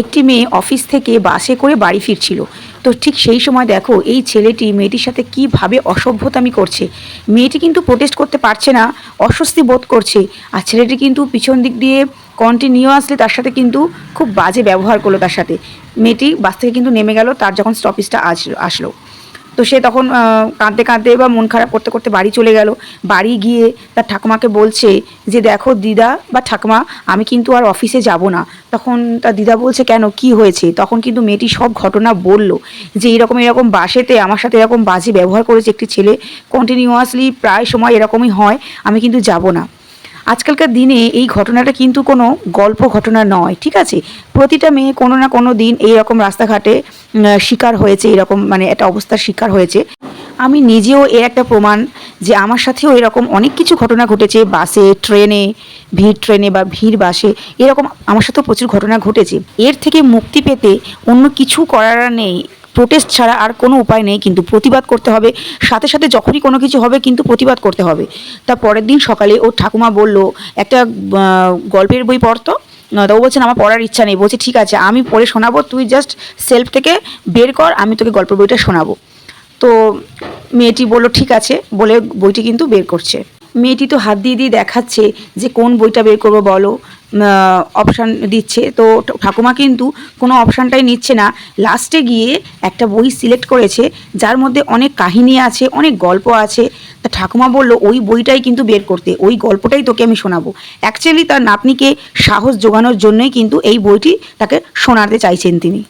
একটি মেয়ে অফিস থেকে বাসে করে বাড়ি ফিরছিল। তো ঠিক সেই সময় দেখো এই ছেলেটি মেয়েটির সাথে কীভাবে অসভ্যতামি করছে। মেয়েটি কিন্তু প্রোটেস্ট করতে পারছে না, অস্বস্তি বোধ করছে, আর ছেলেটি কিন্তু পিছন দিক দিয়ে কন্টিনিউয়াসলি তার সাথে কিন্তু খুব বাজে ব্যবহার করলো তার সাথে। মেয়েটি বাস থেকে কিন্তু নেমে গেল তার যখন স্টপেজটা আসলো। তো সে তখন কাঁদতে কাঁদতে বা মন খারাপ করতে করতে বাড়ি চলে গেল। বাড়ি গিয়ে তার ঠাকুমাকে বলছে যে দেখো দিদা বা ঠাকুমা, আমি কিন্তু আর অফিসে যাব না। তখন তার দিদা বলছে কেন, কি হয়েছে? তখন কিন্তু মেয়েটি সব ঘটনা বলল যে এরকম বাসেতে আমার সাথে এরকম বাজে ব্যবহার করেছে একটি ছেলে, কন্টিনিউয়াসলি প্রায় সময় এরকমই হয়, আমি কিন্তু যাব না। আজকালকার দিনে এই ঘটনাটা কিন্তু কোনো গল্প ঘটনা নয়, ঠিক আছে? প্রতিটা মেয়ে কোনো না কোনো দিন এইরকম রাস্তাঘাটে শিকার হয়েছে, এরকম মানে একটা অবস্থার শিকার হয়েছে। আমি নিজেও এর একটা প্রমাণ যে আমার সাথেও এরকম অনেক কিছু ঘটনা ঘটেছে, বাসে, ট্রেনে, ভিড় ট্রেনে বা ভিড় বাসে, এরকম আমার সাথেও প্রচুর ঘটনা ঘটেছে। এর থেকে মুক্তি পেতে অন্য কিছু করার নেই, প্রোটেস্ট ছাড়া আর কোনো উপায় নেই, কিন্তু প্রতিবাদ করতে হবে। সাথে সাথে যখনই কোনো কিছু হবে কিন্তু প্রতিবাদ করতে হবে। তার পরের দিন সকালে ওর ঠাকুমা বলল একটা গল্পের বই পড়তো। তো ও বলছেন আমার পড়ার ইচ্ছা নেই। বলছে ঠিক আছে, আমি পড়ে শোনাবো, তুই জাস্ট সেলফ থেকে বের কর, আমি তোকে গল্পের বইটা শোনাবো। তো মেয়েটি বলল ঠিক আছে, বলে বইটি কিন্তু বের করছে। মেয়েটি তো হাত দিয়ে দিয়ে দেখাচ্ছে যে কোন বইটা বের করবো বলো, অপশান দিচ্ছে। তো ঠাকুমা কিন্তু কোনো অপশানটাই নিচ্ছে না। লাস্টে গিয়ে একটা বই সিলেক্ট করেছে যার মধ্যে অনেক কাহিনী আছে, অনেক গল্প আছে। তা ঠাকুমা বলল ওই বইটাই কিন্তু বের করতে, ওই গল্পটাই তোকে আমি শোনাবো। অ্যাকচুয়ালি তার নাতনিকে সাহস জোগানোর জন্যই কিন্তু এই বইটি তাকে শোনাতে চাইছেন তিনি।